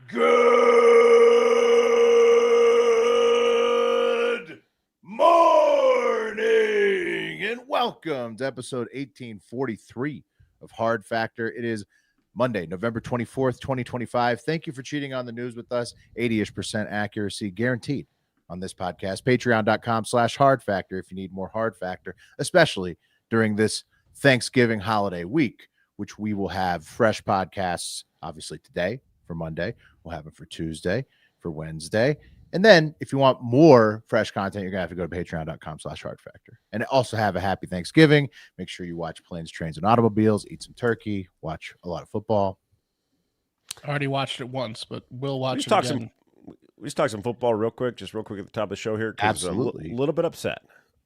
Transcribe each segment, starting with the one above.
Good morning and welcome to episode 1843 of Hard Factor. It is Monday, November 24th, 2025. Thank you for cheating on the news with us. 80-ish% accuracy guaranteed on this podcast. Patreon.com/Hard Factor if you need more Hard Factor, especially during this Thanksgiving holiday week, which we will have fresh podcasts, obviously today for Monday. We'll have them for Tuesday, for Wednesday. And then if you want more fresh content, you're going to have to go to patreon.com/Hard Factor. And also have a happy Thanksgiving. Make sure you watch Planes, Trains, and Automobiles, eat some turkey, watch a lot of football. I already watched it once, but we'll watch it again. We just talk some football real quick at the top of the show here. Absolutely. A little bit upset,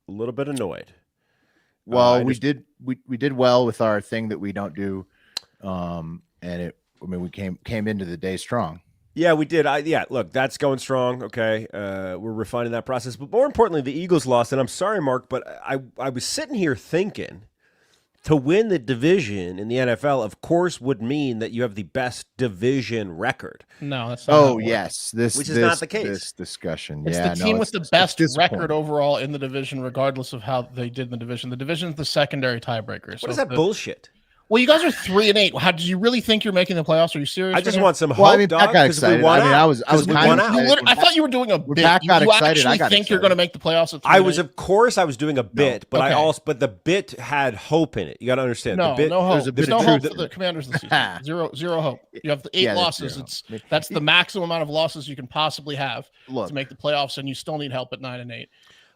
a little bit annoyed. Well, we did well with our thing that we don't do. And we came into the day strong. Yeah, we did. Look, that's going strong. Okay. We're refining that process. But more importantly, the Eagles lost. And I'm sorry, Mark, but I was sitting here thinking to win the division in the NFL, of course, would mean that you have the best division record. No, that's not. Oh, yes. Which is not the case. This discussion. It's the team with the best record overall in the division, regardless of how they did in the division. The division is the secondary tiebreaker. What is that bullshit? Well, you guys are 3-8. How did you really think you're making the playoffs? Are you serious? I just want some hope. Well, I mean, Pat got excited. I was kind of. I thought you were doing a bit. Pat got excited. I think you're going to make the playoffs. I was doing a bit, but but the bit had hope in it. You got to understand. No, the bit, no hope. There's no hope for the Commanders this season. Zero hope. You have the 8 losses. That's the maximum amount of losses you can possibly have to make the playoffs, and you still need help at 9-8.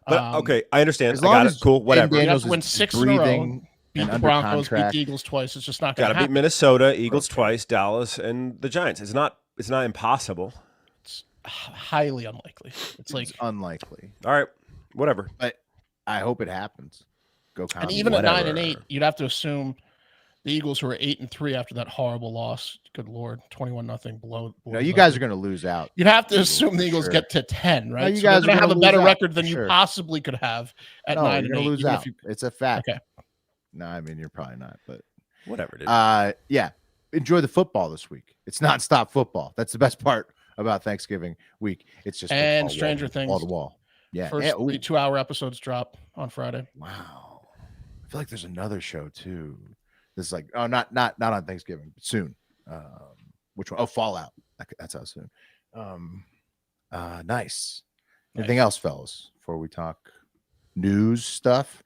But okay, I understand. I got it. Cool. Whatever. You have to win 6 in a row. Beat the Broncos, beat the Eagles twice. It's just not going to happen. Got to beat Minnesota, Eagles twice, Dallas, and the Giants. It's not impossible. It's highly unlikely. It's unlikely. All right, whatever. But I hope it happens. And even at 9-8, you'd have to assume the Eagles, who are 8-3 after that horrible loss. Good Lord, 21-0 below. No, you guys are going to lose out. You'd have to assume the Eagles get to 10, right? No, you guys are going to have a better record than you possibly could have at 9-8. You're going to lose out. It's a fact. Okay. No, I mean, you're probably not, but whatever. Dude. Yeah. Enjoy the football this week. It's nonstop football. That's the best part about Thanksgiving week. It's just and Stranger Things, wall to wall. Yeah. First 3 2-hour episodes drop on Friday. Wow. I feel like there's another show too. This is like, not on Thanksgiving, but soon. Which one? Oh, Fallout. That's how soon. Nice. Anything else, fellas, before we talk news stuff?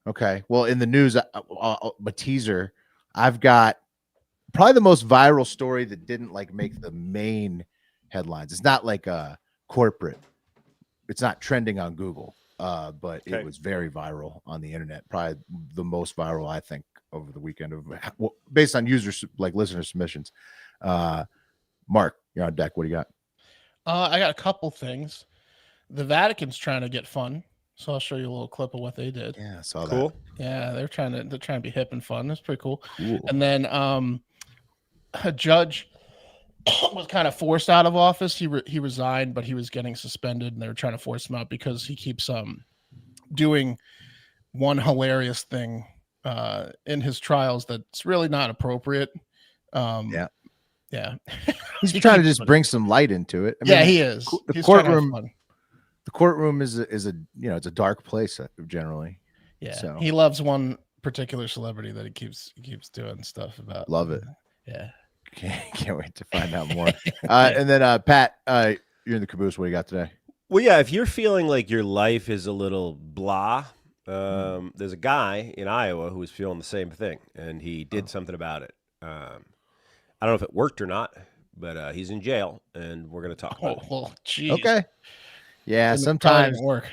Okay. Well, in the news, a teaser. I've got probably the most viral story that didn't make the main headlines. It's not like a corporate. It's not trending on Google, but it was very viral on the internet. Probably the most viral, I think, over the weekend based on listener submissions. Mark, you're on deck. What do you got? I got a couple things. The Vatican's trying to get fun. So I'll show you a little clip of what they did. Yeah, I saw that. Yeah, they're trying to be hip and fun. That's pretty cool. And then a judge was kind of forced out of office. He resigned, but he was getting suspended, and they were trying to force him out because he keeps doing one hilarious thing in his trials that's really not appropriate. Yeah. He's trying to just bring some light into it. I mean, he is. The courtroom. The courtroom is it's a dark place generally. Yeah, so he loves one particular celebrity that he keeps doing stuff about. Love it. Yeah, can't wait to find out more. And then Pat, you're in the caboose. What do you got today? Well, yeah, if you're feeling like your life is a little blah, there's a guy in Iowa who was feeling the same thing, and he did something about it. I don't know if it worked or not, but he's in jail, and we're going to talk about it. Well, geez. Okay. Yeah, sometimes work.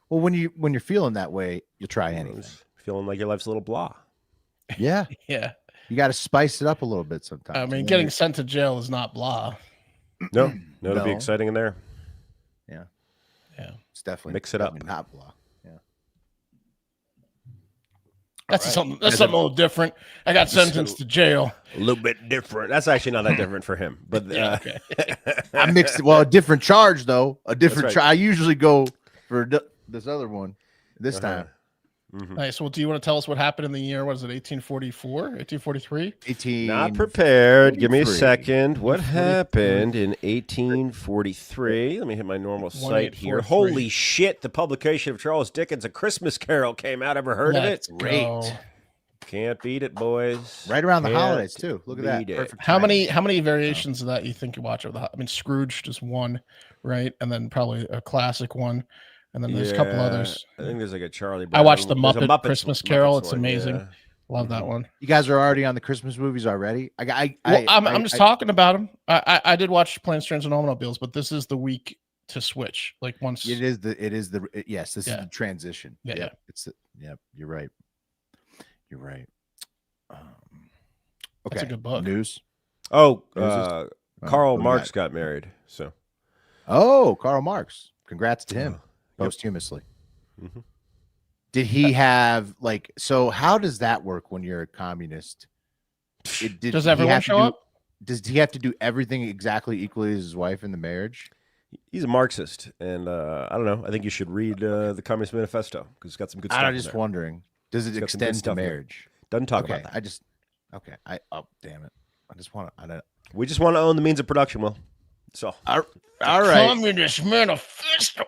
Well, when you're feeling that way, you try anything. Feeling like your life's a little blah. Yeah. Yeah. You got to spice it up a little bit sometimes. I mean, getting sent to jail is not blah. No, it'll be exciting in there. Yeah. Yeah. It's definitely mix it up. Not blah. Yeah. That's something a little different. I got sentenced to jail. A little bit different. That's actually not that different for him. But okay. I mixed it. Well, a different charge though. A different charge. I usually go for this other one this time. Mm-hmm. Nice. Well, do you want to tell us what happened in the year? What is it, 1844, 1843? 18. Not prepared. Give me a 43. second. What 43. happened in 1843? Let me hit my normal site here. 1843. Holy shit! The publication of Charles Dickens' A Christmas Carol came out. Ever heard Let's of it? go. Great. Can't beat it, boys. Right around the Can't holidays too. Look at that. beat it. Perfect. How timing. many variations of that you think you watch over the? I mean, Scrooge just one, right? And then probably a classic one, and then there's a couple others. I think there's like a Charlie I Brown. watched the There's a Muppet Christmas Carol. Muppets It's one, amazing. yeah. Love that one. You guys are already on the Christmas movies already. I'm just talking about them. I did watch Planes, Trains, and Automobiles, but this is the week to switch. Like once It is the yes. This is Yeah. the transition. Yeah, yeah. It's You're right. You're right. Okay. That's a good book. News. Oh, Oh, Karl what do we Marx got? got married. So Oh, Karl Marx. Congrats to him. Yep. Posthumously. Mhm. Did he have like? So how does that work when you're a communist? Does everyone show up? Does he have to do everything exactly equally as his wife in the marriage? he's a Marxist, and I don't know. I think you should read the Communist Manifesto because it's got some good stuff. I'm in just there. wondering. Does it It's got some good extend to stuff in there. marriage? Doesn't talk Okay, about that. Okay. Damn it. I just want to. I don't. We just want to own the means of production, Will. So All right. Communist Manifesto.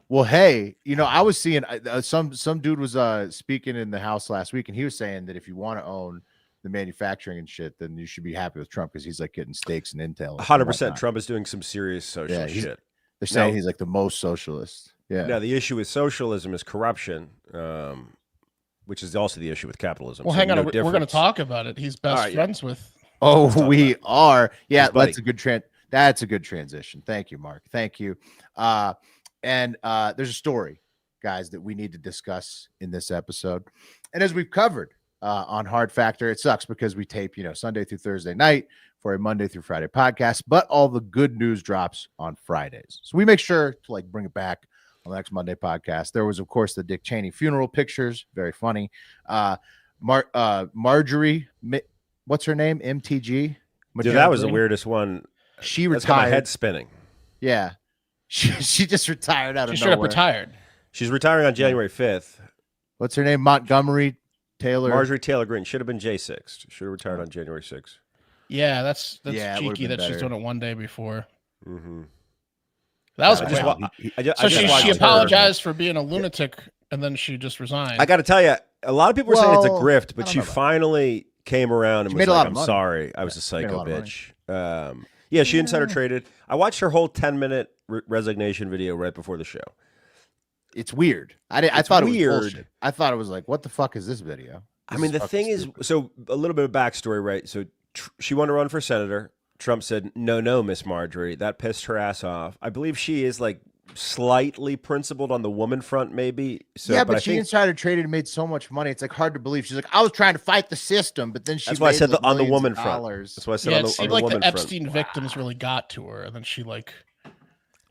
Well, hey, I was seeing some dude was speaking in the House last week, and he was saying that if you want to own the manufacturing and shit, then you should be happy with Trump because he's like getting stakes and intel. 100%, Trump is doing some serious social Yeah, shit. They're saying No. he's like the most socialist. Yeah. Now, the issue with socialism is corruption, which is also the issue with capitalism. Well, So hang on. no We're going to difference. talk about it. He's best All right, yeah. friends with. Oh, we are. Yeah, Yes, buddy. that's a good transition. Thank you, Mark. Thank you. And there's a story, guys, that we need to discuss in this episode. And as we've covered on Hard Factor, it sucks because we tape, Sunday through Thursday night for a Monday through Friday podcast, but all the good news drops on Fridays. So we make sure to bring it back on the next Monday podcast. There was, of course, the Dick Cheney funeral pictures. Very funny. Marjorie, what's her name? MTG. Dude, that was the weirdest one. She That's got my retired. head spinning. Yeah. She just retired out of She should have nowhere. retired. She's retiring on January 5th. What's her name? Montgomery Taylor. Marjorie Taylor Greene should have been J6. Should have retired on January 6th. Yeah, that's Yeah, it would've cheeky been that she's better. doing it one day before. Mm-hmm. That was I quick. just wa- I just So she watched her. apologized for being a lunatic, and then she just resigned. I got to tell you, a lot of people were saying it's a Well, grift, I but don't she know about finally came around and She was made a lot like, of "I'm money. sorry, I was a made a psycho lot of money. bitch." Yeah, she insider traded. I watched her whole 10-minute resignation video right before the show. It's weird. I It's thought it weird. was bullshit. I thought it was like, what the fuck is this video? I This mean, the fucking thing is, stupid. so a little bit of backstory, right? So she wanted to run for senator. Trump said, no, Miss Marjorie. That pissed her ass off. I believe she is like slightly principled on the woman front, maybe. So, yeah, I but she think insider traded and made so much money. It's like hard to believe. She's like, I was trying to fight the system, but then she. that's why I made, said like, on the millions woman of front. dollars. That's why I said yeah, on it the seemed woman like the front. Epstein victims really got to her, and then she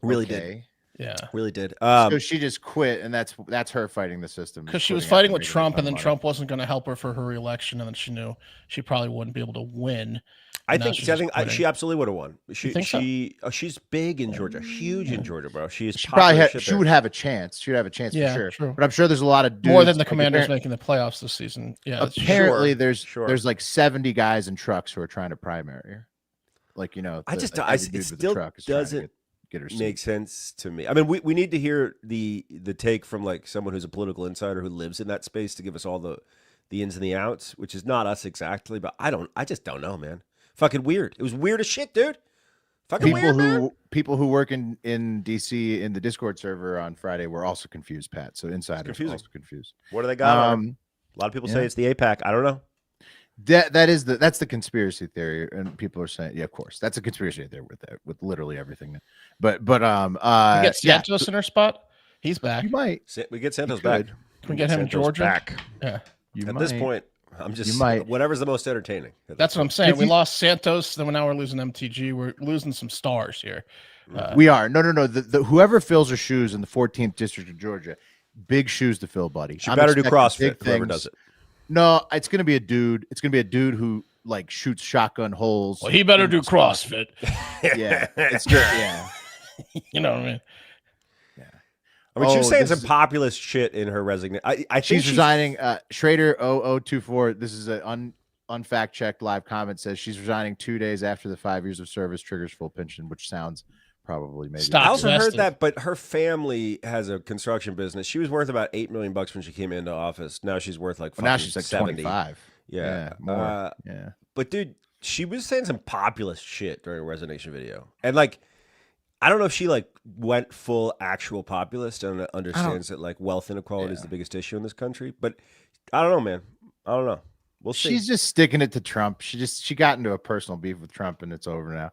Really did. Okay. Really did. So she just quit, and that's her fighting the system. because she was quitting fighting after with making a Trump, ton and then of money. Trump wasn't going to help her for her reelection, and then she knew she probably wouldn't be able to win. I and now think she's I just think quitting. she absolutely would have won. She think so? she's big in Georgia, huge in Georgia, bro. She is She probably popular had, shit she there. would have a chance. She would have a chance Yeah, for sure. true. But I'm sure there's a lot of dudes. More than the like, Commanders making the playoffs this season. Yeah, that's- Apparently, Sure. there's like 70 guys in trucks who are trying to primary her. Like, I just every it dude with a still truck is trying to doesn't get her seat. make sense to me. I mean, we need to hear the take from like someone who's a political insider who lives in that space to give us all the ins and the outs, which is not us exactly, but I just don't know, man. Fucking weird. It was weird as shit, dude. Fucking weird, People who work in DC in the Discord server on Friday were also confused, Pat. So insiders were confusing. also confused. What do they got? on her? A lot of people say yeah. it's the APAC. I don't know. That's the conspiracy theory, and people are saying, yeah, of course, that's a conspiracy theory with literally everything. But we get yeah, Santos in her spot. He's back. you might. We get Santos You back. could. Can we get him in Santos Georgia? back. Yeah, You At might. this point, I'm just You might. whatever's the most entertaining. that's what I'm saying. If We you- lost Santos, then now we're losing MTG. We're losing some stars here. We are. No. The whoever fills her shoes in the 14th district of Georgia, big shoes to fill, buddy. She I'm better do expecting CrossFit. big Whoever things. does it. No, it's gonna be a dude. It's gonna be a dude who like shoots shotgun holes. Well, he better in do the spot. CrossFit. Yeah, it's good. Yeah. You know what I mean? I mean, she was saying this some is- populist shit in her resignation. I think she's resigning. Schrader 0024. This is an unfact checked live comment, says she's resigning 2 days after the 5 years of service triggers full pension, which sounds probably maybe. Stop. I also Vested. heard that, but her family has a construction business. She was worth about $8 million when she came into office. Now she's worth like Now she's like 70. 25. Yeah, more. Yeah. But dude, she was saying some populist shit during a resignation video, and like, I don't know if she like went full actual populist and understands that like wealth inequality is the biggest issue in this country. But I don't know, man. I don't know. We'll see. She's just sticking it to Trump. She got into a personal beef with Trump, and it's over now.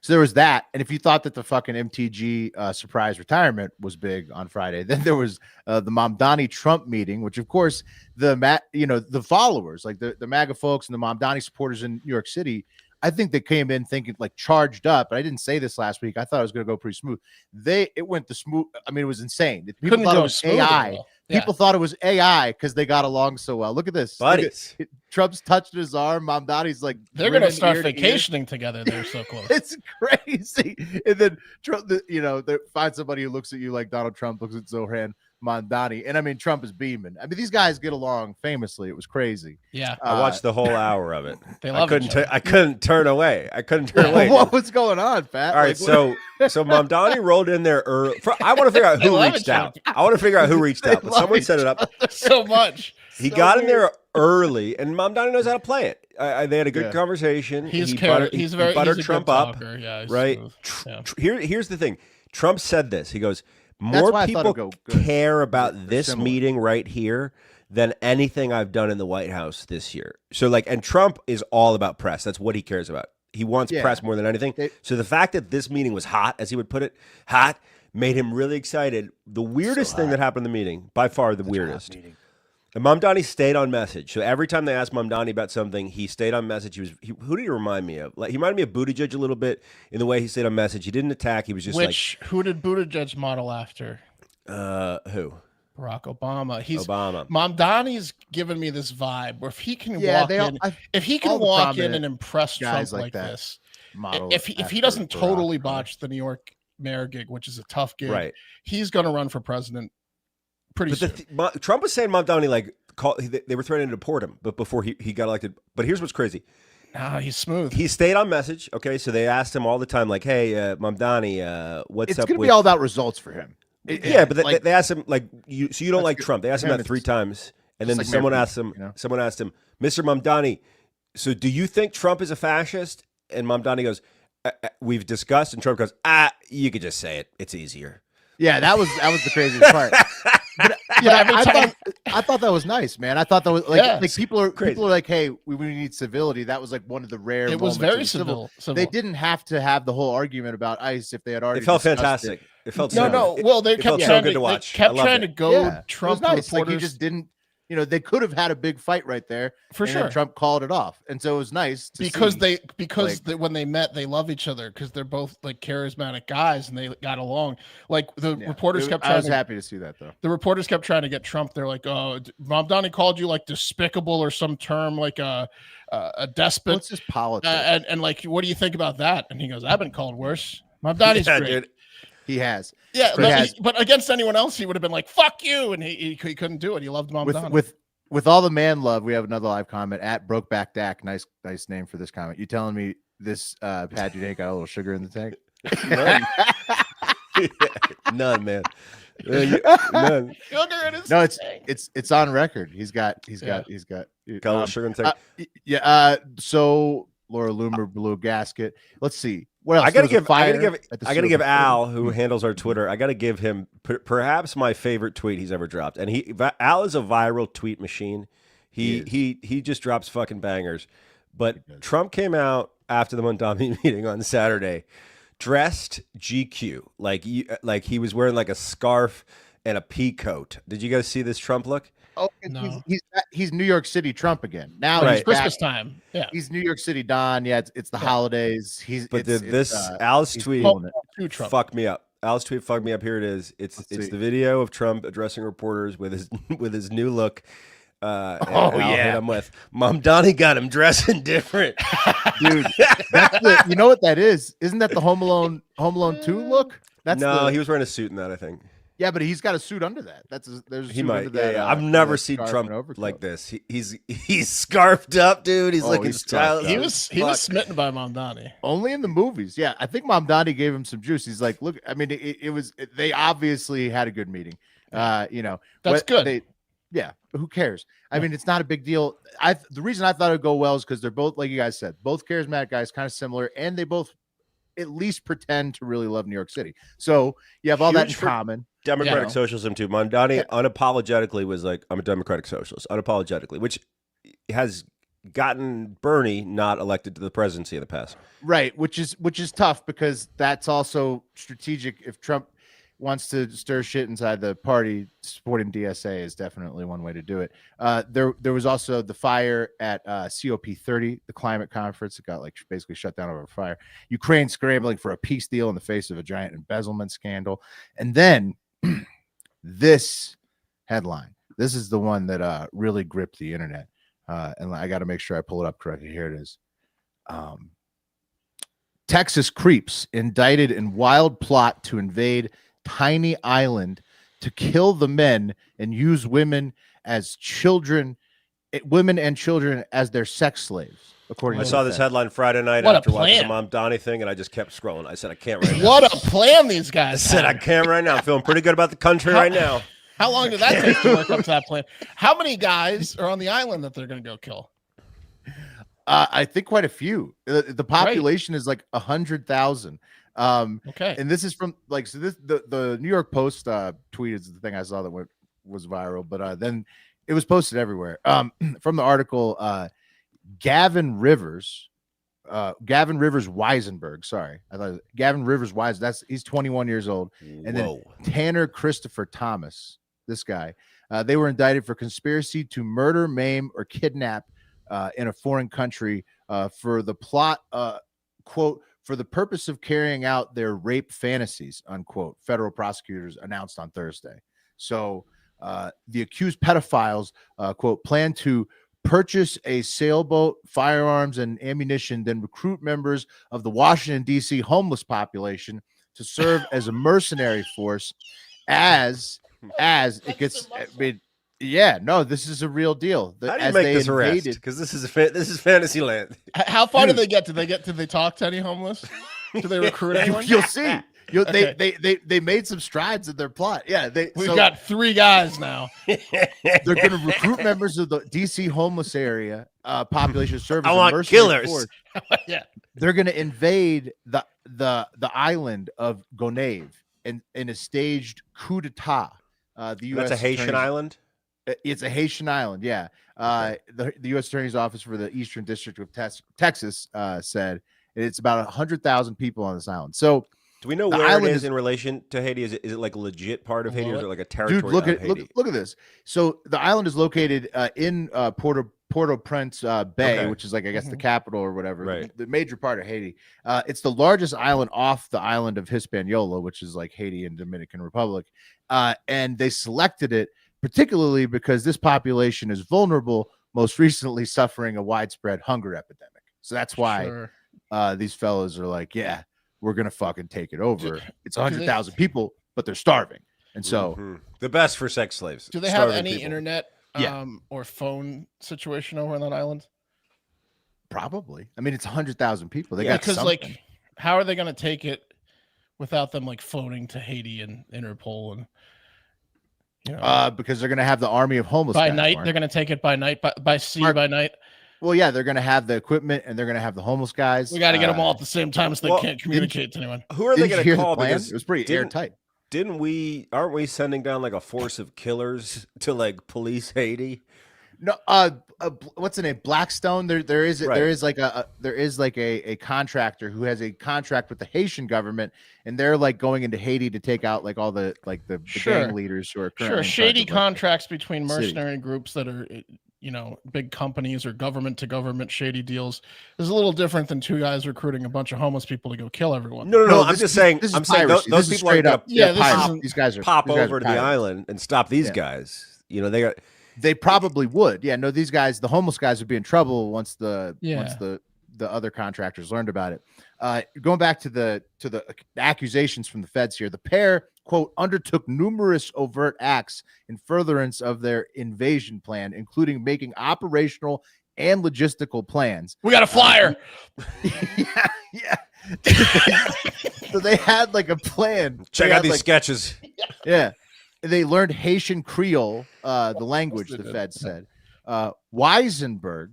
So there was that. And if you thought that the fucking MTG surprise retirement was big on Friday, then there was the Mamdani Trump meeting, which of course the followers, like the MAGA folks and the Mamdani supporters in New York City, I think they came in thinking like charged up. But I didn't say this last week. I thought it was going to go pretty smooth. It went the smooth. I mean, it was insane. People Couldn't thought go it was smooth at AI. all. Yeah. People thought it was AI because they got along so well. Look at this, buddies. Trump's touched his arm. Mamdani's like They're going to grinning start ear to ear. vacationing together. They're so close. It's crazy. And then Trump, they find somebody who looks at you like Donald Trump looks at Zohran Mamdani. And I mean, Trump is beaming. I mean, these guys get along famously. It was crazy. Yeah. I watched the whole hour of it. They love I each other. I couldn't turn away. I couldn't turn away. What was going on, Pat? All right, so Mamdani rolled in there early. I want to figure out They who love reached each out. other. I want to figure out who reached out, but love someone each set it up. So much. He So got in weird. there early, and Mamdani knows how to play it. They had a good Yeah. conversation. He's he buttered buttered a Trump good up, talker. Yeah, he's right? smooth. Yeah. Here's the thing. Trump said this. He goes, That's more why I thought people it'd go good. care about They're this similar. meeting right here than anything I've done in the White House this year. So like, and Trump is all about press. That's what he cares about. He wants Yeah. press more than anything. So the fact that this meeting was hot, as he would put it, hot, made him really excited. The weirdest thing that happened in the meeting, by far the weirdest. And Mamdani stayed on message. So every time they asked Mamdani about something, he stayed on message. Who did he remind me of? Like he reminded me of Buttigieg a little bit in the way he stayed on message. He didn't attack. He was just Who did Buttigieg model after? who? Barack Obama. Obama. Mamdani's giving me this vibe where if he can Yeah, walk they all- in, I- if he all can the walk in prominent and impress guys Trump like like that this, model if he after doesn't Barack, totally right? botch the New York mayor gig, which is a tough gig, Right. he's going to run for president pretty But soon. Trump was saying Mamdani they were threatening to deport him, but before he got elected. But here's what's crazy. Nah, he's smooth. He stayed on message. Okay, so they asked him all the time, like, "Hey, Mamdani, what's It's up?" going to with be all about results for him. Yeah, but like, they asked him like, so you don't That's like good. Trump? They asked him Him, that 3 it's times, and just then like someone Mayor asked him. Pete, you know? Someone asked him, Mr. Mamdani, so do you think Trump is a fascist? And Mamdani goes, "We've discussed," and Trump goes, "You could just say it. It's easier." yeah, that was the craziest part. But every I time- thought that was nice, man. I thought that was like, Yeah. like people are Crazy. like, hey, we need civility. That was like one of the rare. It was moments very of civil. They didn't have to have the whole argument about ICE if they had already. It felt discussed fantastic. It felt No, so no. good. Well, they It kept felt so trying good to to watch. They kept I loved trying it. to go Yeah, Trump it was nice. Like reporters. he just didn't. They could have had a big fight right there For and then sure. Trump called it off, and so it was nice to because see. when they met, they love each other because they're both like charismatic guys and they got along. Like the Yeah. reporters kept I trying was to happy to see that though. the reporters kept trying to get Trump. They're like, "Oh, Mamdani called you like despicable or some term like a despot." What's this politics? And like, what do you think about that? And he goes, "I've been called worse." Mamdani's Yeah, great. dude. He has. Yeah, He has. but against anyone else, he would have been like, "Fuck you," and he couldn't do it. He loved Mamdani. With all the man love, we have another live comment at Brokeback Dak. Nice name for this comment. You telling me this Pat ain't got a little sugar in the tank? None, man. None. Sugar in his No, tank. it's on record. He's got Got a little sugar and take. So Laura Loomer blew a gasket. Let's see. What else? I gotta There was a fire at the I gotta give Silver Al, Spring. who handles our Twitter, I gotta give him perhaps my favorite tweet he's ever dropped. And Al is a viral tweet machine. He just drops fucking bangers. But Trump came out after the Mamdani meeting on Saturday, dressed GQ, like he was wearing like a scarf and a pea coat. Did you guys see this Trump look? Oh, No. he's New York City Trump again. Now Right. he's It's Christmas back. time. Yeah. He's New York City Don. Yeah, it's the holidays. Al's he's tweet pulling it. To Trump. fucked me up. Al's tweet fucked me up. Here it is. It's see. the video of Trump addressing reporters with his new look. And Oh, Al yeah. hit him with Mamdani got him dressing different. Dude, you know what that is? Isn't that the Home Alone 2 look? No, he was wearing a suit in that, I think. Yeah, but he's got a suit under that. There's a He suit might. under that. I've never seen Trump like this. He's scarfed up, dude. He's looking stylish. He was smitten by Mamdani. Only in the movies. Yeah, I think Mamdani gave him some juice. He's like, look, I mean, they obviously had a good meeting. That's good. Who cares? I mean, it's not a big deal. The reason I thought it would go well is because they're both, like you guys said, both charismatic guys, kind of similar, and they both at least pretend to really love New York City. So you have all that in common. Democratic socialism too. Mamdani unapologetically was like, I'm a democratic socialist, unapologetically, which has gotten Bernie not elected to the presidency in the past. Right, which is tough because that's also strategic. If Trump wants to stir shit inside the party, supporting DSA is definitely one way to do it. There was also the fire at COP30, the climate conference. It got basically shut down over a fire. Ukraine scrambling for a peace deal in the face of a giant embezzlement scandal. And then this headline. This is the one that really gripped the internet. And I got to make sure I pull it up correctly. Here it is. Texas creeps indicted in wild plot to invade tiny island to kill the men and use women and children as their sex slaves. According I to saw this headline Friday night after watching the Mamdani thing, and I just kept scrolling. I said, I can't right now. What a plan these guys I said, I can't right now. I'm feeling pretty good about the country right now. How long did that take to work up to that plan? How many guys are on the island that they're going to go kill? I think quite a few. The population is like 100,000. Okay. And this is from the New York Post tweet is the thing I saw that was viral, but then it was posted everywhere. From the article, Gavin Rivers Weisenberg. Sorry, I thought Gavin Rivers Weisenberg. He's 21 years old, and then Tanner Christopher Thomas. This guy, they were indicted for conspiracy to murder, maim, or kidnap in a foreign country for the plot, quote, for the purpose of carrying out their rape fantasies, unquote, federal prosecutors announced on Thursday. So the accused pedophiles, quote, plan to purchase a sailboat, firearms, and ammunition, then recruit members of the Washington, D.C. homeless population to serve as a mercenary force as it gets. I mean, yeah, no, this is a real deal. How do you make this arrest? Because this is fantasy land. How far did they get? Did they talk to any homeless? Did they recruit anyone? You'll see. They made some strides in their plot. Yeah, we've got 3 guys now. They're going to recruit members of the DC homeless area population service. I want killers. Yeah, they're going to invade the island of Gonave in a staged coup d'état. The U.S. That's a Haitian island. It's a Haitian island. Yeah. The U.S. Attorney's Office for the Eastern District of Texas said it's about 100,000 people on this island. So. Do we know where it is in relation to Haiti? Is it like a legit part of Haiti, or is it like a territory of Haiti? Look at this. So the island is located in Port-au-Prince Bay, which is like, I guess, the capital or whatever, right. the major part of Haiti. It's the largest island off the island of Hispaniola, which is like Haiti and Dominican Republic. And they selected it particularly because this population is vulnerable, most recently suffering a widespread hunger epidemic. So that's why these fellows are like, yeah, we're going to fucking take it over. It's 100,000 people, but they're starving. And so the best for sex slaves. Do they have any internet or phone situation over on that island? Probably. I mean, it's 100,000 people. They got something. Like, how are they going to take it without them like phoning to Haiti and Interpol and because they're going to have the army of homeless by guys, night. Mark. They're going to take it by night, by sea, by night. Well, yeah, they're going to have the equipment and they're going to have the homeless guys. We got to get them all at the same time so they can't communicate to anyone. Who are they going to call? Because it was pretty airtight. Aren't we sending down like a force of killers to like police Haiti? No, what's the name? Blackstone. There is like a contractor who has a contract with the Haitian government, and they're like going into Haiti to take out like all the gang leaders who are currently shady contracts between mercenary groups that are big companies or government to government shady deals is a little different than 2 guys recruiting a bunch of homeless people to go kill everyone. No. I'm just saying. I'm saying those people are up. These guys pop over to the island and stop these guys. They probably would. Yeah, no, these guys, the homeless guys, would be in trouble once the the other contractors learned about it. Going back to the accusations from the feds here, the pair, quote, undertook numerous overt acts in furtherance of their invasion plan, including making operational and logistical plans. We got a flyer. Yeah. So they had like a plan. Check They out had, these like, sketches. Yeah. They learned Haitian Creole, the language, the Fed said. Weisenberg,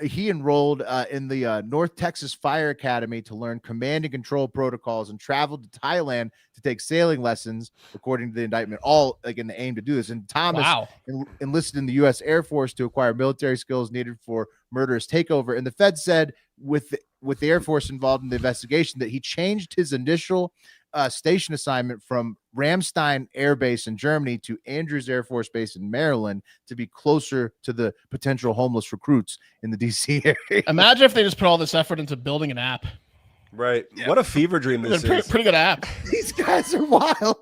he enrolled in the North Texas Fire Academy to learn command and control protocols and traveled to Thailand to take sailing lessons, according to the indictment, all like in the aim to do this. And Thomas enlisted in the U.S. Air Force to acquire military skills needed for murderous takeover. And the Fed said with the Air Force involved in the investigation that he changed his initial station assignment from Ramstein Air Base in Germany to Andrews Air Force Base in Maryland to be closer to the potential homeless recruits in the DC area. Imagine if they just put all this effort into building an app. Right. Yeah. What a fever dream this is. Pretty good app. These guys are wild.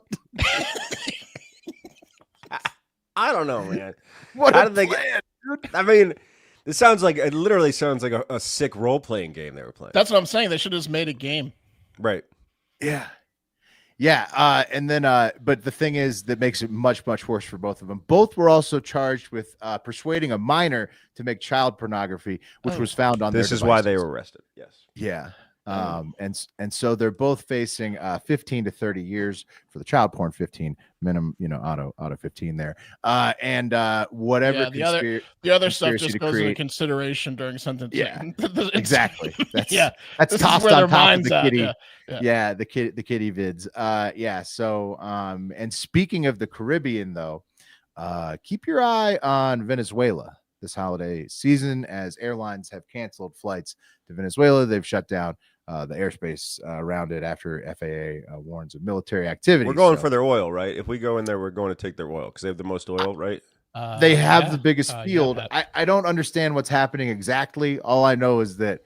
I don't know, man. What a plan, dude. I mean, it literally sounds like a sick role-playing game they were playing. That's what I'm saying. They should have just made a game. Right. Yeah. Yeah. And then, but the thing is that makes it much, much worse for both of them. Both were also charged with persuading a minor to make child pornography, which was found on this their is why devices. they were arrested. Yes. Yeah. And so they're both facing 15 to 30 years for the child porn, 15 minimum, auto 15 there. And whatever the other stuff just goes into consideration during sentencing. Yeah, exactly. That's tossed on top of the kitty. Yeah. The kitty vids. So and speaking of the Caribbean, though, keep your eye on Venezuela this holiday season as airlines have canceled flights to Venezuela. They've shut down the airspace around it after FAA warns of military activity. We're going for their oil, right? If we go in there, we're going to take their oil because they have the most oil, right? They have the biggest field. I don't understand what's happening exactly. All I know is that,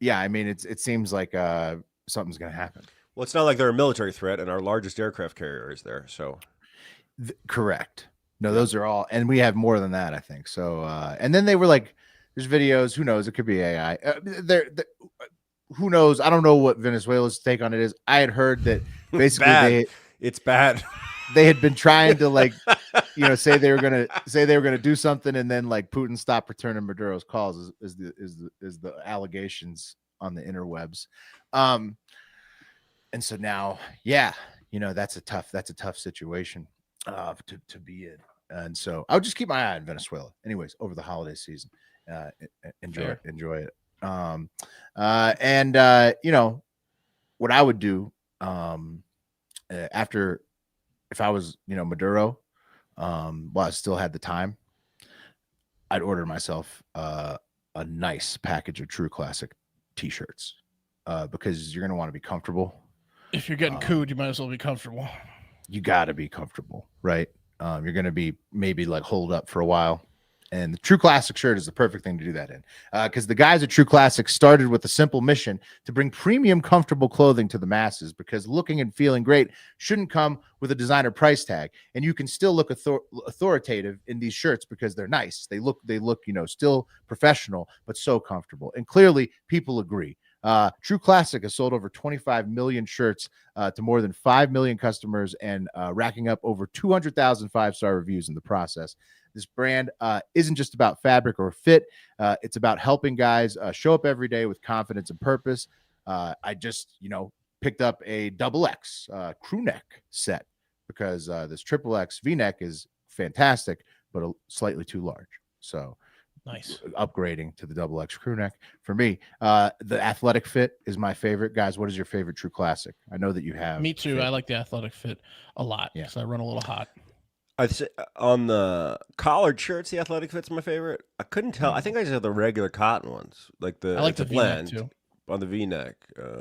it seems like something's going to happen. Well, it's not like they're a military threat, and our largest aircraft carrier is there. So, correct. No, those are all, and we have more than that, I think. So, and then they were like, "There's videos. Who knows? It could be AI. Who knows? I don't know what Venezuela's take on it is. I had heard that basically it's bad. They had been trying to say they were gonna do something, and then like Putin stopped returning Maduro's calls is the allegations on the interwebs. And so now, that's a tough situation to be in. And so I'll just keep my eye on Venezuela. Anyways, over the holiday season, enjoy it. What I would do after, if I was Maduro, while I still had the time, I'd order myself a nice package of True Classic t-shirts because you're gonna want to be comfortable. If you're getting cooed, you might as well be comfortable. You got to be comfortable, right? You're going to be maybe like holed up for a while. And the True Classic shirt is the perfect thing to do that in. Because the guys at True Classic started with a simple mission to bring premium, comfortable clothing to the masses, because looking and feeling great shouldn't come with a designer price tag. And you can still look authoritative in these shirts because they're nice. They look, still professional, but so comfortable. And clearly people agree. True Classic has sold over 25 million shirts to more than 5 million customers and racking up over 200,000 5-star reviews in the process. This brand isn't just about fabric or fit. It's about helping guys show up every day with confidence and purpose. I just, picked up a XX crew neck set because this XXX V-neck is fantastic, but slightly too large. So nice. Upgrading to the XX crew neck for me. The athletic fit is my favorite. Guys, what is your favorite True Classic? I know that you have. Me too. I like the athletic fit a lot because I run a little hot. I'd say on the collared shirts, the athletic fit's my favorite. I couldn't tell. I think I just have the regular cotton ones, I like the blend too. On the V-neck.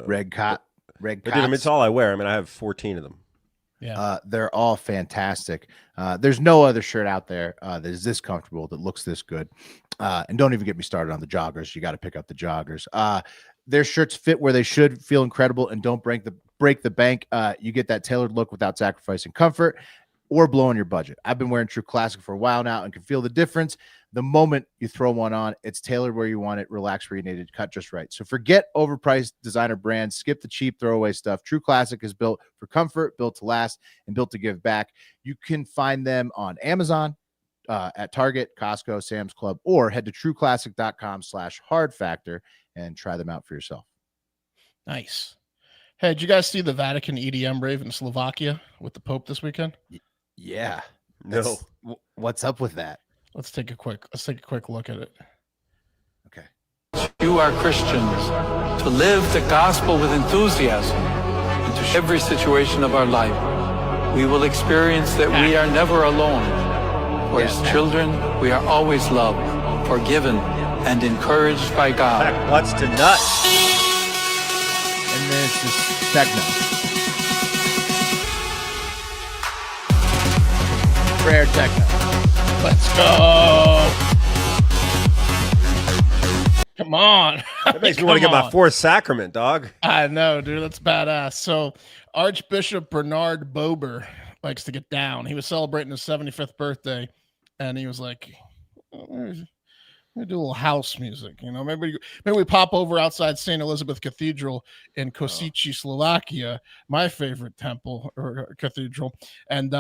Red cotton. Dude, it's all I wear. I have 14 of them. Yeah, they're all fantastic. There's no other shirt out there that is this comfortable, that looks this good. And don't even get me started on the joggers. You got to pick up the joggers. Their shirts fit where they should, feel incredible, and don't break the bank. You get that tailored look without sacrificing comfort. or blowing your budget. I've been wearing True Classic for a while now and can feel the difference. The moment you throw one on, it's tailored where you want it, relaxed where you need it, cut just right. So forget overpriced designer brands, skip the cheap throwaway stuff. True Classic is built for comfort, built to last, and built to give back. You can find them on Amazon, at Target, Costco, Sam's Club, or head to trueclassic.com/hardfactor and try them out for yourself. Nice. Hey, did you guys see the Vatican EDM rave in Slovakia with the Pope this weekend? Yeah. No. What's up with that? Let's take a quick look at it. Okay. You are Christians to live the gospel with enthusiasm into every situation of our life. We will experience that we are never alone. For as children, we are always loved, forgiven, and encouraged by God. Back butts to nuts. And then it's just techno. Rare techno. Let's go. Come on. That makes me want to get my fourth sacrament, dog. I know, dude. That's badass. So Archbishop Bernard Bober likes to get down. He was celebrating his 75th birthday, and he was like, "We do a little house music, you know. Maybe we pop over outside St. Elizabeth Cathedral in Kosice, Slovakia, my favorite temple or cathedral, and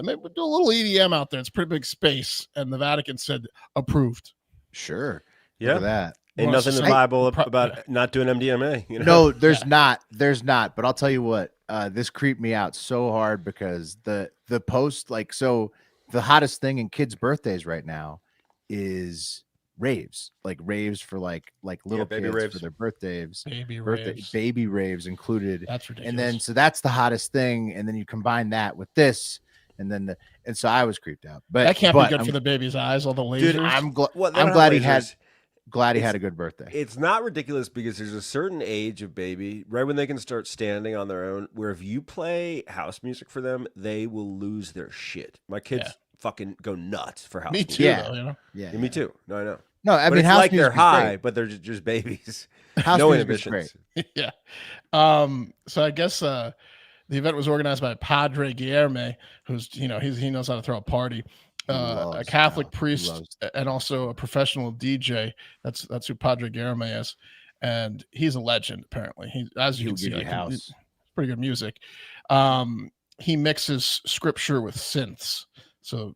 maybe we'll do a little EDM out there. It's a pretty big space." And the Vatican said, "Approved." Sure. Yeah. Look at that. Ain't nothing in the Bible about not doing MDMA. You know? No, there's not. There's not. But I'll tell you what, this creeped me out so hard because the post, like, so the hottest thing in kids' birthdays right now is raves, like raves for like little baby kids raves for their birthdays, Raves. baby raves included. That's ridiculous. And then so that's the hottest thing, and then you combine that with this, and then and so I was creeped out. But that can't be good for the baby's eyes. All the lasers. Dude, I'm glad he lasers. had a good birthday. It's not ridiculous because there's a certain age of baby, right when they can start standing on their own, where if you play house music for them, they will lose their shit. My kids fucking go nuts for house Me music. too, Yeah. though, you know? Yeah, me too. No, I know. No, I But mean, it's house like music they're is high, great. but they're just babies. House No music is inhibitions. Yeah. So I guess the event was organized by Padre Guilherme, who's, he knows how to throw a party. A Catholic priest and also a professional DJ. That's who Padre Guilherme is, and he's a legend. Apparently, as you can see, it's pretty good music. He mixes scripture with synths. So,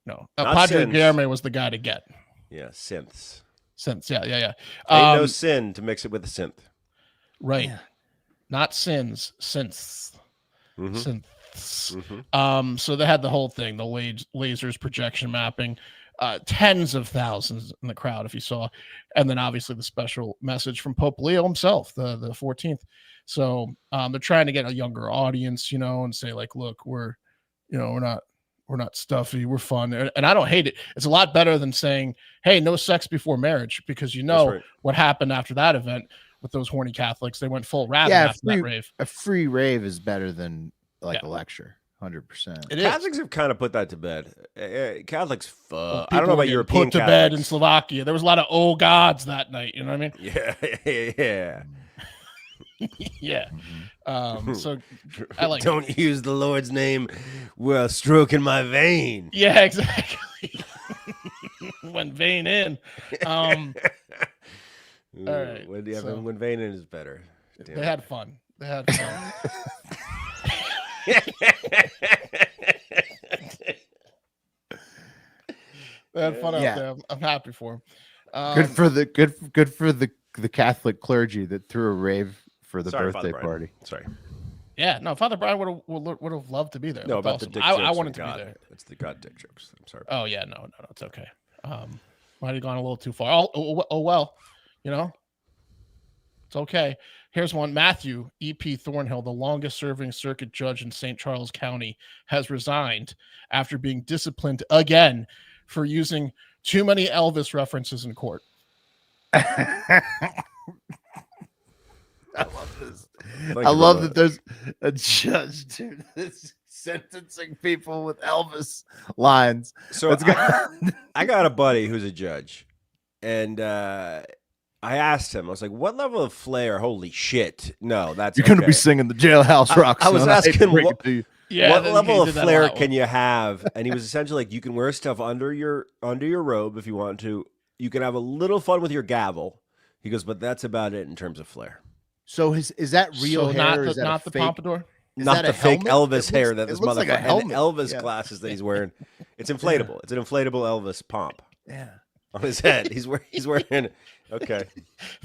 no, Padre Guilherme was the guy to get. Yeah, synths. Synths, yeah. Ain't no sin to mix it with a synth. Right, not sins, synths. So they had the whole thing, the lasers, projection mapping, tens of thousands in the crowd, if you saw, and then obviously the special message from Pope Leo himself, the 14th. So they're trying to get a younger audience, and say like, look, we're not stuffy, we're fun, and I don't hate it. It's a lot better than saying, hey, no sex before marriage, because what happened after that event with those horny Catholics. They went full rabid after that rave. A free rave is better than a lecture, 100%. Catholics have kind of put that to bed. Catholics, I don't know about European put to bed in Slovakia. There was a lot of old gods that night. You know what I mean? Yeah. Yeah. So I like. Don't use the Lord's name while stroking my vein. Yeah, exactly. Went vein in. All right. When vein in is better. Damn. They had fun. They had fun. They had fun out there. I'm happy for them. Good for the Catholic clergy that threw a rave for the birthday party. Sorry. Yeah, no, Father Brian would have loved to be there. No, That's about awesome. the dick jokes. I wanted to be there. It's the God dick jokes. I'm sorry. Oh yeah, no, it's okay. Might have gone a little too far. Oh well, it's okay. Here's one. Matthew E.P. Thornhill, the longest serving circuit judge in St. Charles County, has resigned after being disciplined again for using too many Elvis references in court. I love this. I love that there's a judge, dude, that's sentencing people with Elvis lines. So I got a buddy who's a judge, and I asked him, I was like, what level of flair? Holy shit. No, that's You're going to be singing the Jailhouse Rock. I was asking, Yeah, what then level he of did that a flair lot. can you have? And he was essentially like, you can wear stuff under your robe if you want to. You can have a little fun with your gavel. He goes, but that's about it in terms of flair. So is that real So hair? Or is that not a the fake? pompadour? Is Not that the a fake helmet? Elvis hair that this looks like a motherfucker and helmet. Elvis Yeah. glasses that he's wearing. It's inflatable. It's an inflatable Elvis pomp Yeah. on his head. He's wearing. Okay.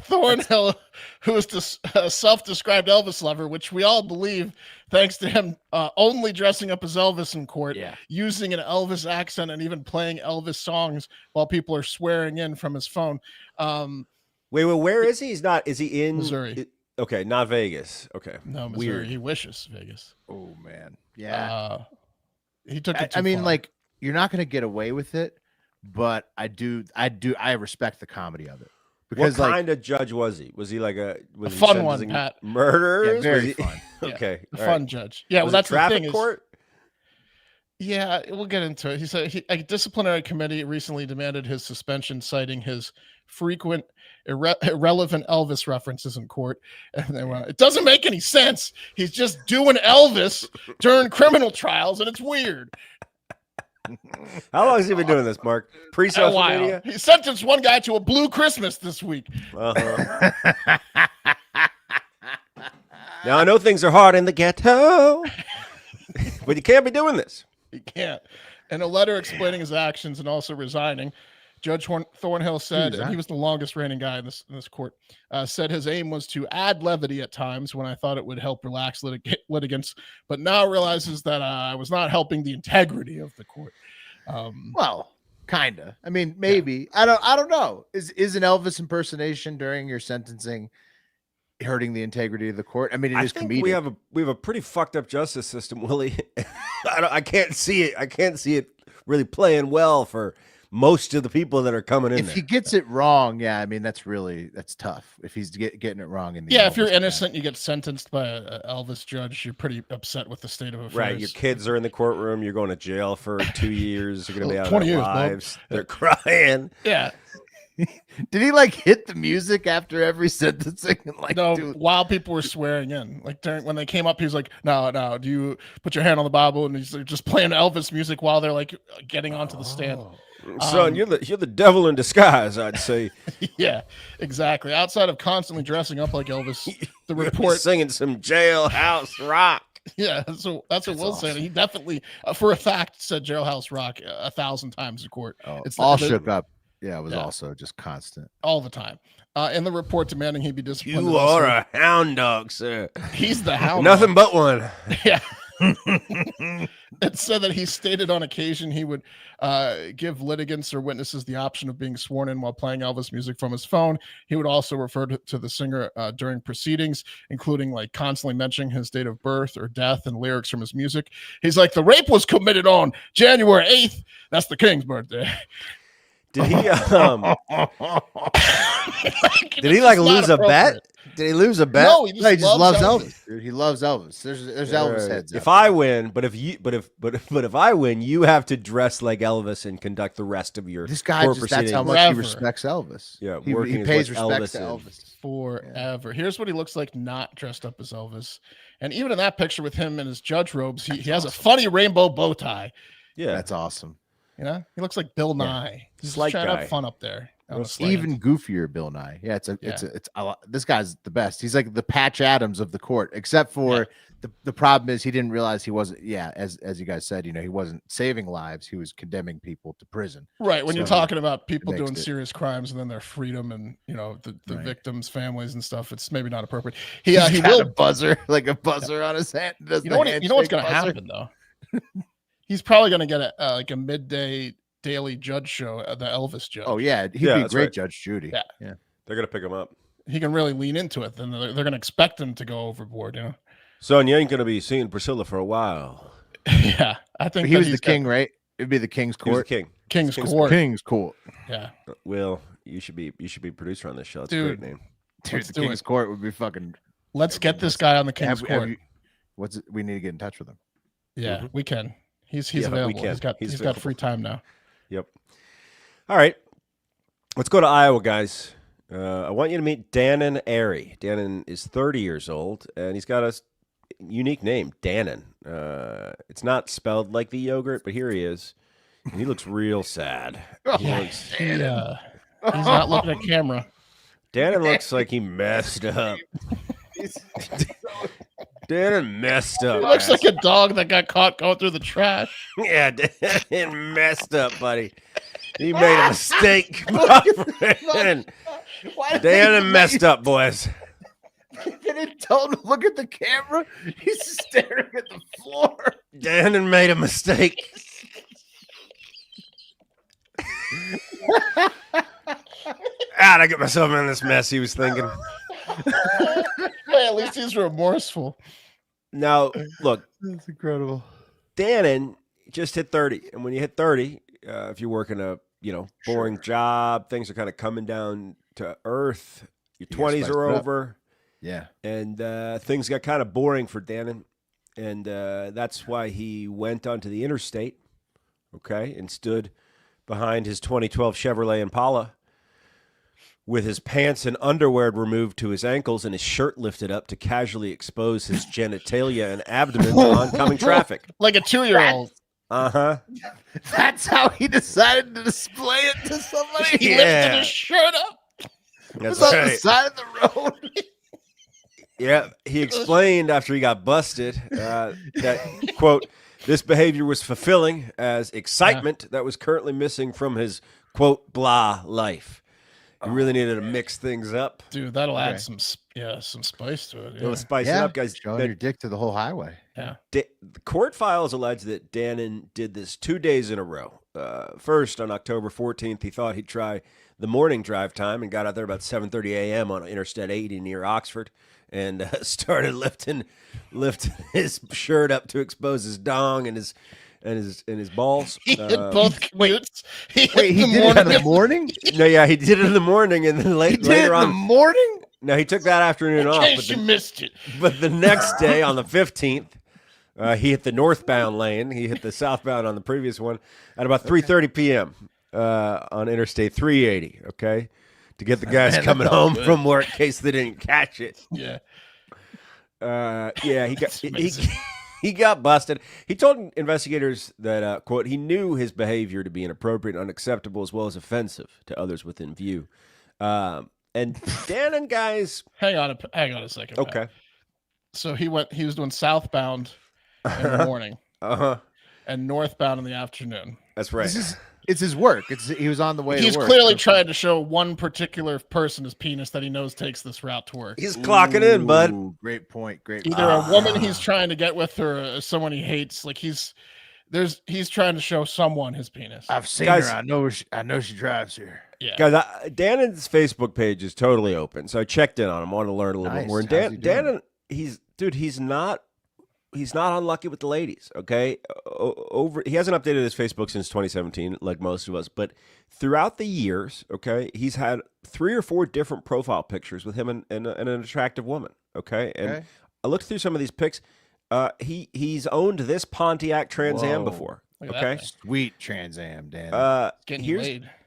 Thornhill, who is a self-described Elvis lover, which we all believe, thanks to him only dressing up as Elvis in court, using an Elvis accent, and even playing Elvis songs while people are swearing in from his phone. Wait, where is he? He's not. Is he in Missouri? Okay, not Vegas. Okay, No, Missouri. Weird. He wishes Vegas. Oh man. Yeah. He took it too I mean, far. like, you're not going to get away with it, but I respect the comedy of it. Because what kind of judge was he? Was he like a fun one, Pat? Murderers? Yeah, very fun. Okay, a fun judge. Yeah, was well, that's it traffic the thing. Court? Yeah, we'll get into it. He said a disciplinary committee recently demanded his suspension, citing his frequent irrelevant Elvis references in court. And they went, it doesn't make any sense. He's just doing Elvis during criminal trials, and it's weird. How long has he been doing this, Mark? Pre-social media? He sentenced one guy to a blue Christmas this week. Uh-huh. Now, I know things are hard in the ghetto, but you can't be doing this. He can't. In a letter explaining his actions and also resigning, Judge Thornhill said, and he was the longest reigning guy in this court, said his aim was to add levity at times when I thought it would help relax litigants, but now realizes that I was not helping the integrity of the court. Well, kinda. I mean, maybe. I don't know. Is an Elvis impersonation during your sentencing hurting the integrity of the court? I mean, it is comedic. We have a pretty fucked up justice system, Willie. I can't see it. I can't see it really playing well for most of the people that are coming in. If he gets it wrong, yeah, I mean that's tough. If he's getting it wrong in the if you're innocent, you get sentenced by a Elvis judge. You're pretty upset with the state of affairs. Right, your kids are in the courtroom. You're going to jail for 2 years. You're going to be out of 20 their years, lives. They're crying. Yeah. Did he like hit the music after every sentencing? And, like, no, while people were swearing in, like when they came up, he was like, "No, do you put your hand on the Bible?" And he's just playing Elvis music while they're like getting onto the stand. Son, you're the devil in disguise, I'd say. Yeah, exactly. Outside of constantly dressing up like Elvis, the report singing some jailhouse rock. Yeah, so that's what Will said. He definitely, for a fact, said Jailhouse Rock 1,000 times in court. It's all shook up. Yeah, it was also just constant all the time. In the report demanding he be disciplined. You are a hound dog, sir. He's the hound. Nothing but one. Yeah. It said that he stated on occasion he would give litigants or witnesses the option of being sworn in while playing Elvis music from his phone. He would also refer to the singer during proceedings, including like constantly mentioning his date of birth or death and lyrics from his music. He's like, the rape was committed on January 8th. That's the king's birthday. Did he did he like lose a bet? Did he lose a bet? No, he just loves Elvis. Dude, he loves Elvis. There's Elvis heads. If I win, but if I win, you have to dress like Elvis and conduct the rest of your. This guy that's how much he respects Elvis. Yeah, he pays respect to Elvis forever. Here's what he looks like not dressed up as Elvis, and even in that picture with him in his judge robes, he has a funny rainbow bow tie. Yeah, that's awesome. You know, he looks like Bill Nye. He's trying to have fun up there. Even goofier Bill Nye. Yeah, it's a lot. This guy's the best. He's like the Patch Adams of the court, except for the problem is he didn't realize he wasn't. Yeah, as you guys said, you know, he wasn't saving lives. He was condemning people to prison. Right. When you're talking about people doing serious crimes and then their freedom and the victims' families and stuff, it's maybe not appropriate. He will a buzzer on his hand. You know what's going to happen though. He's probably going to get a midday daily judge show, the Elvis judge. Oh yeah, he'd be a great Judge Judy. Yeah, they're going to pick him up. He can really lean into it. Then they're going to expect him to go overboard. You know. Son, you ain't going to be seeing Priscilla for a while. Yeah, I think he was the king, right? It'd be the king's court. King's court. King's court. Yeah. Will, you should be producer on this show. That's a great name. Dude, the king's court would be fucking. Let's get this guy on the king's court. We need to get in touch with him. Yeah, we can. He's available. He's got free time now. Yep. All right. Let's go to Iowa, guys. I want you to meet Dannon Airy. Dannon is 30 years old, and he's got unique name, Dannon. It's not spelled like the yogurt, but here he is. And he looks real sad. He's not looking at camera. Dannon looks like he messed up. Dannon messed up. He looks like a dog that got caught going through the trash. Yeah, Dannon messed up, buddy. He made a mistake, my friend. Dannon messed up, boys. They didn't tell him to look at the camera. He's staring at the floor. Dannon made a mistake. I get myself in this mess, he was thinking. Hey, at least he's remorseful. Now, look. That's incredible. Dannon just hit 30. And when you hit 30, if you're working a boring job, things are kind of coming down to earth. Your 20s are over. Yeah. And things got kind of boring for Dannon. And that's why he went onto the interstate, and stood behind his 2012 Chevrolet Impala with his pants and underwear removed to his ankles and his shirt lifted up to casually expose his genitalia and abdomen to oncoming traffic. Like a 2-year-old. Uh-huh. That's how he decided to display it to somebody. He lifted his shirt up. That's on right. the side of the road. Yeah, he explained after he got busted that, quote, this behavior was fulfilling as excitement that was currently missing from his, quote, blah life. He really needed to mix things up. Dude, that'll add some spice to it. It'll spice it up, guys. Showing your dick to the whole highway. Yeah. The court files allege that Dannon did this 2 days in a row. First, on October 14th, he thought he'd try the morning drive time and got out there about 7:30 a.m. on Interstate 80 near Oxford and started lifting his shirt up to expose his dong and his balls. He hit both commutes. Wait, he did it in the morning? No, yeah, he did it in the morning, and then later on in the morning? No, he took that afternoon off. In case you missed it. But the next day, on the 15th, he hit the northbound lane. He hit the southbound on the previous one at about 3:30 p.m. On Interstate 380. Okay, to get the guys coming home from work in case they didn't catch it. Yeah. Yeah, he got busted. He told investigators that, quote, he knew his behavior to be inappropriate and unacceptable as well as offensive to others within view. And Dannon, guys. Hang on a second. Okay. Pat. So he was doing southbound in the morning. And northbound in the afternoon. That's right. It's his work. He was on the way He's to work. Clearly trying to show one particular person his penis that he knows takes this route to work. He's clocking in, bud. Great point. Either a woman he's trying to get with or someone he hates. Like he's trying to show someone his penis. I've seen her. I know she drives here. Yeah. Guys, Dannon's Facebook page is totally open. So I checked in on him. I want to learn a little bit more. And Dannon, he's not unlucky with the ladies, okay? He hasn't updated his Facebook since 2017, like most of us, but throughout the years, okay, he's had 3 or 4 different profile pictures with him and an attractive woman, okay? And I looked through some of these pics. He's owned this Pontiac Trans Am before, okay? Sweet Trans Am, Dan.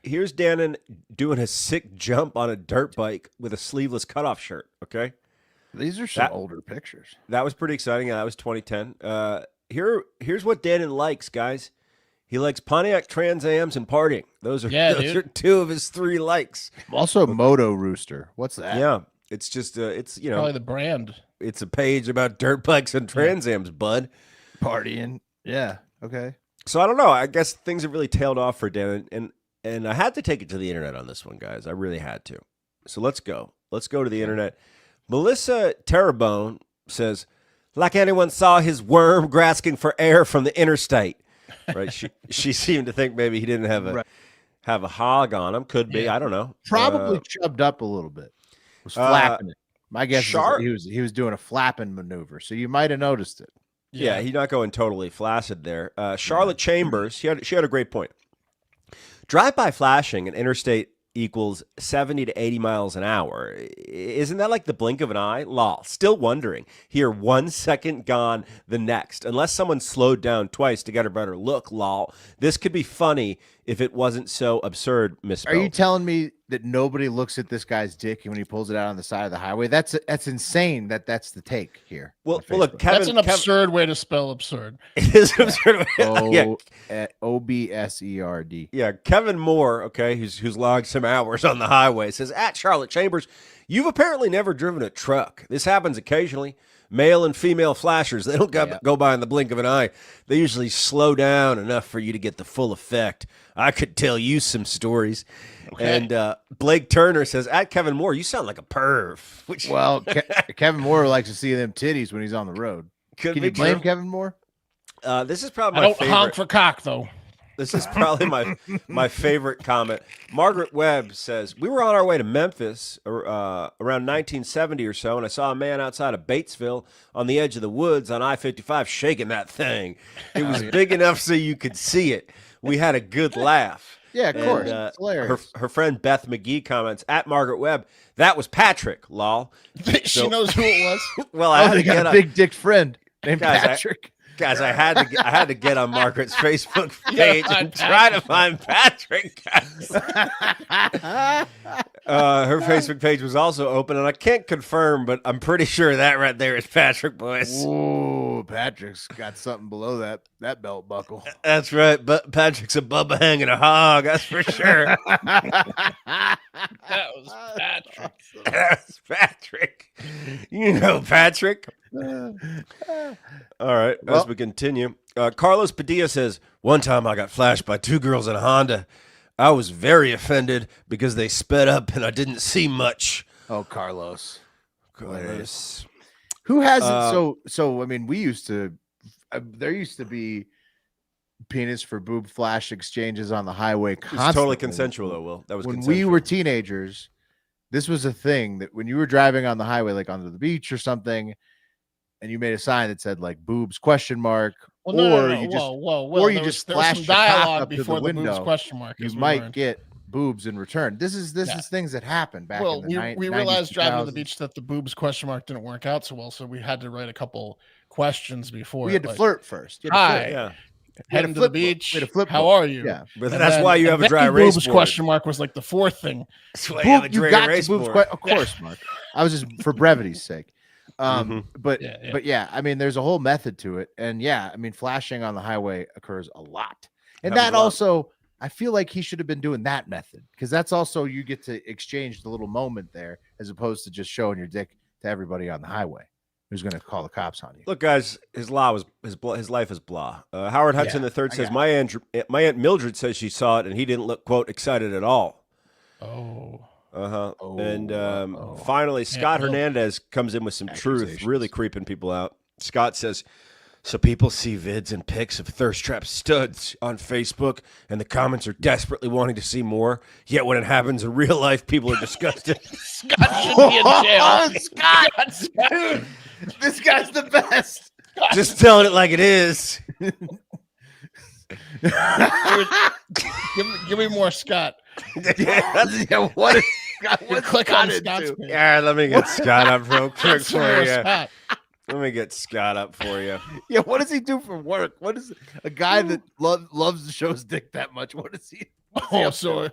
Here's Dannon doing a sick jump on a dirt bike with a sleeveless cutoff shirt, okay? These are some older pictures. That was pretty exciting. Yeah, that was 2010. Here's what Dannon likes, guys. He likes Pontiac Trans Ams and partying. Those are 2 of his 3 likes. Also, Moto Rooster. What's that? Yeah, it's just it's probably the brand. It's a page about dirt bikes and Trans Ams, bud. Partying. Yeah. Okay. So I don't know. I guess things have really tailed off for Dannon, and I had to take it to the internet on this one, guys. I really had to. So let's go. Let's go to the internet. Melissa Terrebonne says, like anyone saw his worm grasping for air from the interstate. Right? She seemed to think maybe he didn't have a hog on him. Could be. I don't know. Probably chubbed up a little bit. Was flapping it. My guess is he was doing a flapping maneuver, so you might have noticed it. Yeah, he's not going totally flaccid there. Charlotte Chambers, she had a great point. Drive-by flashing in interstate equals 70 to 80 miles an hour. Isn't that like the blink of an eye? Lol. Still wondering. Here, 1 second gone, the next. Unless someone slowed down twice to get a better look, lol. This could be funny if it wasn't so absurd, misspelled. Are you telling me that nobody looks at this guy's dick when he pulls it out on the side of the highway? That's insane. That's the take here. Well, look, Kevin. That's an absurd way to spell absurd. It is absurd. OBSERD. Yeah, Kevin Moore, okay, who's logged some hours on the highway, says, at Charlotte Chambers, you've apparently never driven a truck. This happens occasionally. Male and female flashers, they don't go by in the blink of an eye. They usually slow down enough for you to get the full effect. I could tell you some stories. Okay. And Blake Turner says, at Kevin Moore, you sound like a perv. Which... Well, Kevin Moore likes to see them titties when he's on the road. Can you blame Kevin Moore? This is probably my favorite. I don't honk for cock, though. This is probably my favorite comment. Margaret Webb says, we were on our way to Memphis around 1970 or so, and I saw a man outside of Batesville on the edge of the woods on I-55 shaking that thing. It was big enough so you could see it. We had a good laugh. Yeah, of course. It's hilarious. Her friend Beth McGee comments, at Margaret Webb, that was Patrick, lol. She knows who it was. Well, I got a big dick friend named Patrick. Guys, I had to get on Margaret's Facebook page and try to find Patrick. Her Facebook page was also open, and I can't confirm, but I'm pretty sure that right there is Patrick, boys. Ooh, Patrick's got something below that belt buckle. That's right, but Patrick's a bubba hanging a hog, that's for sure. That was Patrick. That was Patrick. You know Patrick. All right, as we continue, Carlos Padilla says, one time I got flashed by two girls in a Honda. I was very offended because they sped up and I didn't see much. Oh, Carlos. Who hasn't? So I mean, we used to. There used to be penis for boob flash exchanges on the highway. Constantly. It's totally consensual, though. Will that was when consensual. We were teenagers. This was a thing that when you were driving on the highway, like onto the beach or something, and you made a sign that said like boobs ? Well, you just flashed dialogue up before to the window. Boobs question mark. You might get boobs in return. This is things that happened back in the we realized driving to the beach that the boobs question mark didn't work out so well, so we had to write a couple questions before. We had to flirt first. Hi. Yeah. Heading to the beach. How are you? Yeah, but that's why you have a dry race boobs board. Question mark was like the fourth thing. That's why you have a dry race board. Of course, Mark. I was just for brevity's sake. But I mean, there's a whole method to it, and I mean, flashing on the highway occurs a lot, and that also, I feel like he should have been doing that method because that's also you get to exchange the little moment there as opposed to just showing your dick to everybody on the highway who's going to call the cops on you. Look, guys, his life is blah. Howard Hudson III says my aunt Mildred says she saw it and he didn't look quote excited at all. Oh. Finally, Scott Hernandez comes in with some truth, really creeping people out. Scott says, so people see vids and pics of thirst trap studs on Facebook, and the comments are desperately wanting to see more. Yet when it happens in real life, people are disgusted. Scott should be in jail. Scott, dude, this guy's the best. Just telling it like it is. Give me more Scott. What is Scott? Click on Scott's page. Yeah, let me get Scott up real quick for you. Let me get Scott up for you. Yeah, what does he do for work? What is a guy that loves to show his dick that much? What is he? So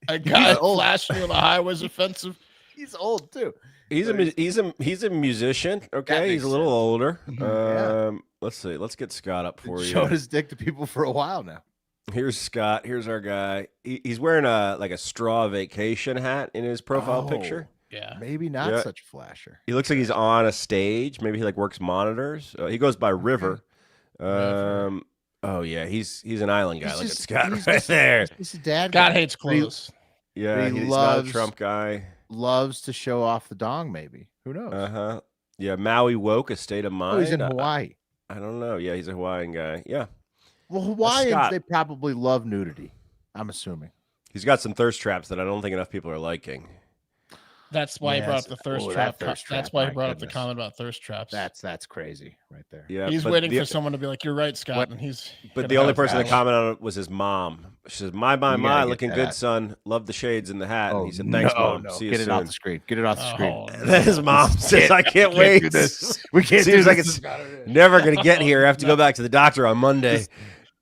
a guy flashing on the highway is offensive. He's old too. He's a musician. Okay, he's a little older. Let's see. Let's get Scott up for you. Showed his dick to people for a while now. Here's Scott. Here's our guy. He's wearing a straw vacation hat in his profile picture. Yeah, maybe not such a flasher. He looks like he's on a stage. Maybe he works monitors. He goes by River. Oh yeah, he's an island guy. Look at Scott there. He's a dad. Scott hates clothes. Yeah, he's not a Trump guy. Loves to show off the dong. Maybe who knows? Yeah, Maui woke, a state of mind. Oh, he's in Hawaii. I don't know. Yeah, he's a Hawaiian guy. Yeah. Well, Hawaiians, they probably love nudity, I'm assuming. He's got some thirst traps that I don't think enough people are liking. That's why he brought up the thirst trap. That's why he brought up the comment about thirst traps. That's crazy right there. Yeah, he's waiting for someone to be like, "You're right, Scott," and he's. But the only person that commented on it was his mom. She says, "My, looking good, son. Love the shades and the hat." And he said, "Thanks, Mom. See you soon." Get it off the screen. Get it off the screen. Then his mom says, "I can't wait. Do this. We can't do Seems this. like it's never going to get here. I have to go back to the doctor on Monday."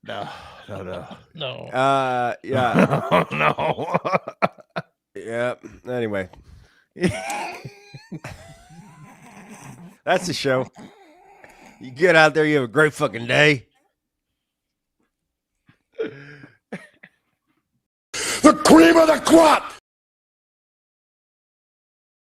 No, No. Yeah. Oh, no. Yeah. Anyway. That's the show. You get out there, you have a great fucking day. The cream of the crop!